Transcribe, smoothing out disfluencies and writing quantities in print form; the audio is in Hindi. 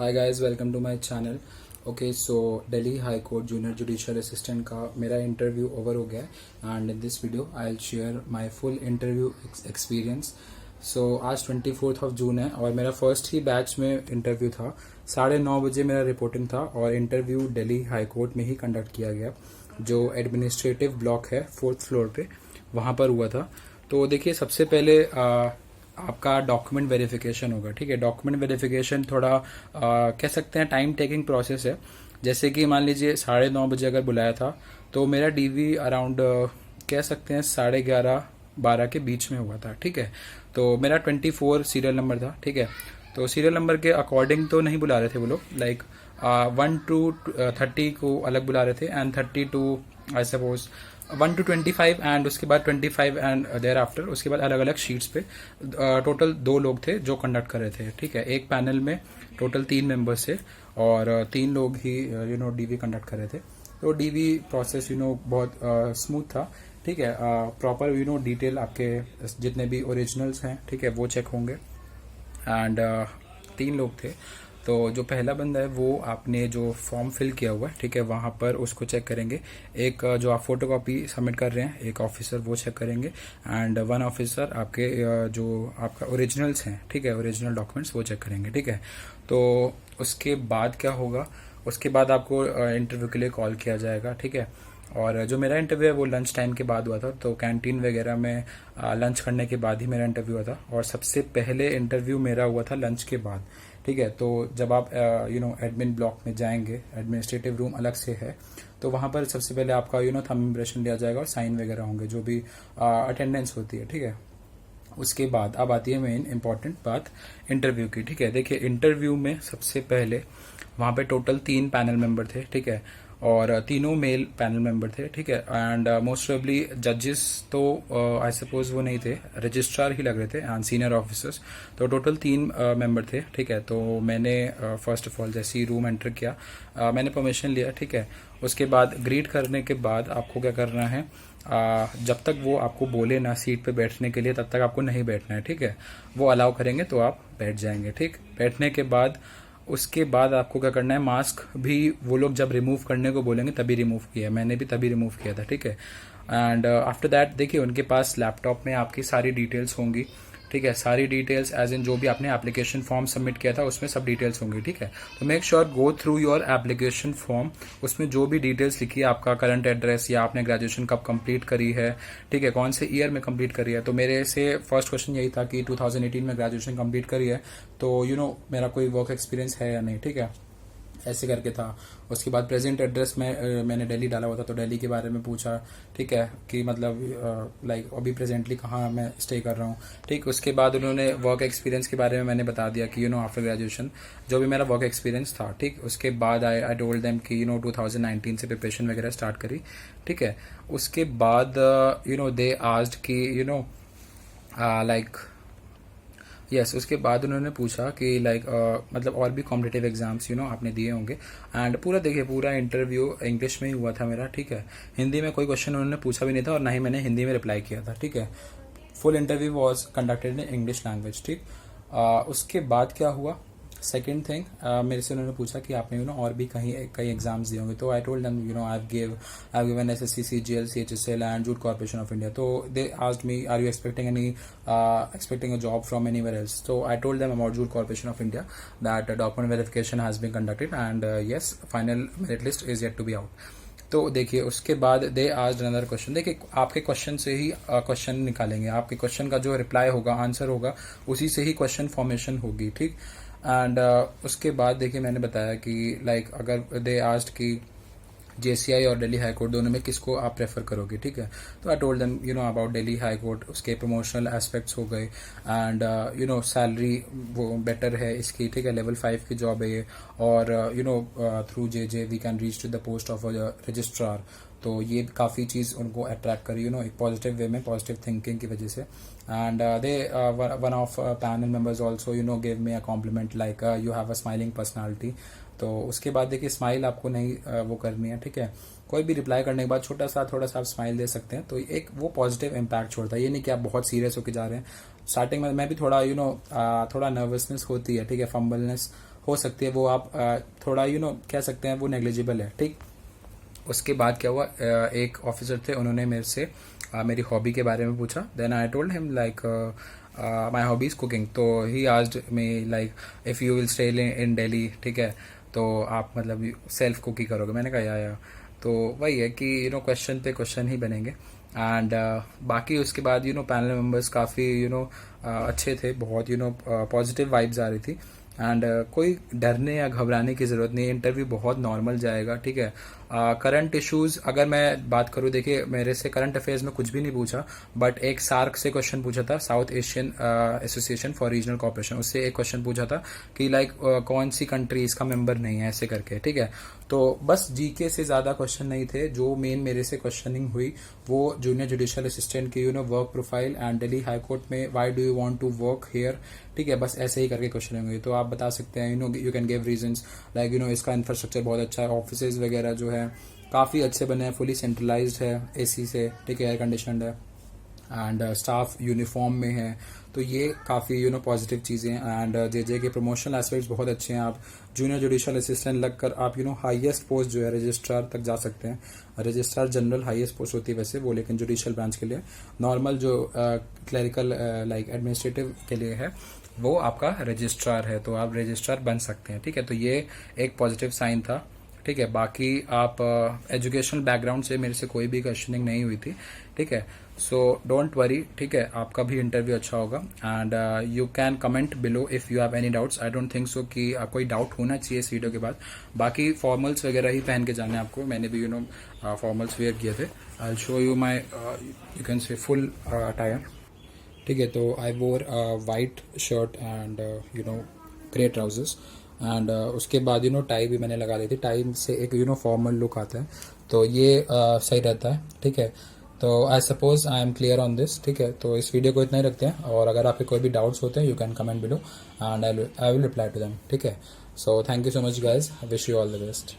Hi guys, welcome to my channel. Okay, so Delhi high court junior judicial assistant का मेरा इंटरव्यू ओवर हो गया है and in this video I will share my full interview experience. So आज 24 जून है और मेरा फर्स्ट ही बैच में इंटरव्यू था। 9:30 बजे मेरा रिपोर्टिंग था और इंटरव्यू दिल्ली हाई कोर्ट में ही कंडक्ट किया गया, जो एडमिनिस्ट्रेटिव ब्लॉक है 4th फ्लोर पे, वहाँ पर हुआ था। तो देखिए, सबसे पहले आपका डॉक्यूमेंट वेरिफिकेशन होगा। ठीक है, डॉक्यूमेंट वेरिफिकेशन थोड़ा कह सकते हैं टाइम टेकिंग प्रोसेस है। जैसे कि मान लीजिए 9:30 बजे अगर बुलाया था तो मेरा डीवी अराउंड कह सकते हैं 11:30-12 के बीच में हुआ था। ठीक है, तो मेरा 24 सीरियल नंबर था। ठीक है, तो सीरियल नंबर के अकॉर्डिंग तो नहीं बुला रहे थे वो लोग, लाइक 1 to 30 को अलग बुला रहे थे and 30 to I suppose 1 to 25 and उसके बाद 25 एंड देयर आफ्टर, उसके बाद अलग अलग शीट्स पे टोटल 2 लोग थे जो कंडक्ट कर रहे थे। ठीक है, एक पैनल में टोटल 3 मेंबर्स थे और 3 लोग ही डीवी कंडक्ट कर रहे थे। तो डीवी प्रोसेस बहुत स्मूथ था। ठीक है, प्रॉपर डिटेल आपके जितने भी ओरिजिनल्स हैं, ठीक है, वो चेक होंगे एंड 3 लोग थे। तो जो पहला बंदा है वो आपने जो फॉर्म फिल किया हुआ है, ठीक है, वहां पर उसको चेक करेंगे। एक जो आप फोटोकॉपी सबमिट कर रहे हैं, एक ऑफिसर वो चेक करेंगे एंड 1 ऑफिसर आपके जो आपका ओरिजिनल्स हैं, ठीक है, ओरिजिनल डॉक्यूमेंट्स वो चेक करेंगे। ठीक है, तो उसके बाद क्या होगा, उसके बाद आपको इंटरव्यू के लिए कॉल किया जाएगा। ठीक है, और जो मेरा इंटरव्यू है वो लंच टाइम के बाद हुआ था, तो कैंटीन वगैरह में लंच करने के बाद ही मेरा इंटरव्यू हुआ था और सबसे पहले इंटरव्यू मेरा हुआ था लंच के बाद। ठीक है, तो जब आप एडमिन ब्लॉक में जाएंगे, एडमिनिस्ट्रेटिव रूम अलग से है, तो वहां पर सबसे पहले आपका थंब इम्प्रेशन लिया जाएगा और साइन वगैरह होंगे, जो भी अटेंडेंस होती है। ठीक है, उसके बाद अब आती है मेन इंपॉर्टेंट बात इंटरव्यू की। ठीक है, देखिए इंटरव्यू में सबसे पहले वहां पे टोटल 3 पैनल मेंबर थे। ठीक है, और तीनों मेल पैनल मेंबर थे। ठीक है, एंड मोस्ट प्रोबेबली जजेस तो आई सपोज वो नहीं थे, रजिस्ट्रार ही लग रहे थे एंड सीनियर ऑफिसर्स। तो टोटल 3 मेंबर थे। ठीक है, तो मैंने फर्स्ट ऑफ ऑल जैसे ही रूम एंटर किया मैंने परमिशन लिया। ठीक है, उसके बाद ग्रीट करने के बाद आपको क्या करना है, जब तक वो आपको बोले ना सीट पे बैठने के लिए तब तक आपको नहीं बैठना है। ठीक है, वो अलाउ करेंगे तो आप बैठ जाएंगे। ठीक, बैठने के बाद उसके बाद आपको क्या करना है, मास्क भी वो लोग जब रिमूव करने को बोलेंगे तभी रिमूव किया, मैंने भी तभी रिमूव किया था। ठीक है, एंड आफ्टर दैट देखिए उनके पास लैपटॉप में आपकी सारी डिटेल्स होंगी। ठीक है, सारी डिटेल्स एज इन जो भी आपने एप्लीकेशन फॉर्म सबमिट किया था उसमें सब डिटेल्स होंगी। ठीक है, तो make sure go through your application form, उसमें जो भी डिटेल्स लिखी है, आपका करंट एड्रेस या आपने ग्रेजुएशन कब कंप्लीट करी है, ठीक है, कौन से ईयर में कंप्लीट करी है। तो मेरे से फर्स्ट क्वेश्चन यही था कि 2018 में ग्रेजुएशन कंप्लीट करी है, तो मेरा कोई वर्क एक्सपीरियंस है या नहीं। ठीक है, ऐसे करके था। उसके बाद प्रेजेंट एड्रेस में मैंने दिल्ली डाला हुआ था, तो दिल्ली के बारे में पूछा। ठीक है, कि मतलब लाइक अभी प्रेजेंटली कहाँ मैं स्टे कर रहा हूँ। ठीक, उसके बाद उन्होंने वर्क एक्सपीरियंस के बारे में मैंने बता दिया कि आफ्टर ग्रेजुएशन जो भी मेरा वर्क एक्सपीरियंस था। ठीक, उसके बाद आई टोल्ड देम कि 2019 से प्रिपरेशन वगैरह स्टार्ट करी। ठीक है, उसके बाद दे आस्क्ड कि लाइक यस, उसके बाद उन्होंने पूछा कि लाइक मतलब और भी कॉम्पिटेटिव एग्जाम्स आपने दिए होंगे एंड पूरा देखिए पूरा इंटरव्यू इंग्लिश में ही हुआ था मेरा। ठीक है, हिंदी में कोई क्वेश्चन उन्होंने पूछा भी नहीं था और ना ही मैंने हिंदी में रिप्लाई किया था। ठीक है, full interview was conducted in English language. ठीक, उसके बाद क्या हुआ, सेकेंड थिंग मेरे से उन्होंने पूछा कि आपने और भी कई एग्जाम्स दिए होंगे। तो I told them I have given SSC, CGL, CHSL and jute corporation of India. तो they asked me are you expecting a job from anywhere else. तो I told them about jute corporation of India that document verification has been conducted and yes, final merit list is yet to be out. तो देखिए उसके बाद दे आस्क्ड अनदर क्वेश्चन। देखिए आपके क्वेश्चन से ही क्वेश्चन निकालेंगे, आपके क्वेश्चन का जो रिप्लाई होगा, आंसर होगा, उसी से ही क्वेश्चन फॉर्मेशन होगी। ठीक, एंड उसके बाद देखिए मैंने बताया कि लाइक अगर दे आस्क्ड कि जेसीआई और दिल्ली हाई कोर्ट दोनों में किसको आप प्रेफर करोगे। ठीक है, तो I told them about Delhi high court, उसके प्रमोशनल एस्पेक्ट्स हो गए एंड सैलरी वो बेटर है इसकी। ठीक है, लेवल 5 की जॉब है ये और थ्रू जे we can reach to the post of registrar. तो ये काफ़ी चीज़ उनको अट्रैक्ट करी एक पॉजिटिव वे में, पॉजिटिव थिंकिंग की वजह से। And they one of panel members also give me a compliment like you have a smiling personality. तो उसके बाद देखिए स्माइल आपको नहीं वो करनी है। ठीक है, कोई भी रिप्लाई करने के बाद छोटा सा थोड़ा सा आप स्माइल दे सकते हैं, तो एक वो पॉजिटिव इम्पैक्ट छोड़ता है। ये नहीं कि आप बहुत सीरियस होकर जा रहे हैं। स्टार्टिंग में मैं भी थोड़ा थोड़ा नर्वसनेस होती है। ठीक है, फंबलनेस हो सकती है वो आप थोड़ा कह सकते हैं वो नेग्लिजिबल है, ठीक। उसके बाद क्या हुआ, एक ऑफिसर थे, उन्होंने मेरे से मेरी हॉबी के बारे में पूछा। Then I told him like my hobby is cooking. तो he asked me like if you will stay in Delhi, ठीक है, तो आप मतलब सेल्फ कुक ही करोगे। मैंने कहा या। तो वही है कि क्वेश्चन पे क्वेश्चन ही बनेंगे। एंड बाकी उसके बाद पैनल मेंबर्स काफ़ी अच्छे थे, बहुत पॉजिटिव वाइब्स आ रही थी। एंड कोई डरने या घबराने की ज़रूरत नहीं है, इंटरव्यू बहुत नॉर्मल जाएगा, ठीक है। करंट इश्यूज अगर मैं बात करूँ, देखिए मेरे से करंट अफेयर्स में कुछ भी नहीं पूछा, बट एक सार्क से क्वेश्चन पूछा था, south Asian association for regional cooperation, उससे एक क्वेश्चन पूछा था कि लाइक कौन सी कंट्री इसका मेंबर नहीं है, ऐसे करके, ठीक है। तो बस जीके से ज़्यादा क्वेश्चन नहीं थे। जो मेन मेरे से क्वेश्चनिंग हुई वो जूनियर जुडिशियल असिस्टेंट की work profile and Delhi high court में why do you want to work here, ठीक है, बस ऐसे ही करके क्वेश्चनिंग हुई। तो आप बता सकते हैं you can give reasons like इसका इंफ्रास्ट्रक्चर बहुत अच्छा है, ऑफिसेज वगैरह जो है काफ़ी अच्छे बने हैं, फुली सेंट्रलाइज्ड है एसी से, ठीक है, एयर कंडीशनड है, एंड स्टाफ यूनिफॉर्म में है। तो ये काफ़ी पॉजिटिव चीज़ें हैं। एंड जे के प्रमोशनल एस्पेक्ट्स बहुत अच्छे हैं। आप जूनियर जुडिशियल असिस्टेंट लगकर आप हाईएस्ट पोस्ट जो है रजिस्ट्रार तक जा सकते हैं। रजिस्ट्रार जनरल हाईएस्ट पोस्ट होती है वैसे वो, लेकिन जुडिशियल ब्रांच के लिए नॉर्मल जो क्लरिकल लाइक एडमिनिस्ट्रेटिव के लिए है वो आपका रजिस्ट्रार है, तो आप रजिस्ट्रार बन सकते हैं, ठीक है। तो ये एक पॉजिटिव साइन था, ठीक है। बाकी आप एजुकेशनल बैकग्राउंड से मेरे से कोई भी क्वेश्चनिंग नहीं हुई थी, ठीक है। सो डोंट वरी, ठीक है, आपका भी इंटरव्यू अच्छा होगा। And you can comment below if you have any doubts. I don't think so कि कोई डाउट होना चाहिए इस वीडियो के बाद। बाकी फॉर्मल्स वगैरह ही पहन के जाने आपको, मैंने भी फॉर्मल्स वेयर किए थे। I show you my you can say full attire, ठीक है। तो आई वोर white shirt and grey trousers and उसके बाद टाई भी मैंने लगा ली थी। टाई से एक फॉर्मल लुक आता है, तो ये सही रहता है, ठीक है। तो I suppose I am clear on this, ठीक है। तो इस वीडियो को इतना ही रखते हैं, और अगर आपके कोई भी डाउट्स होते हैं you can comment below and I will reply to them, ठीक है। So thank you so much guys, wish you all the best.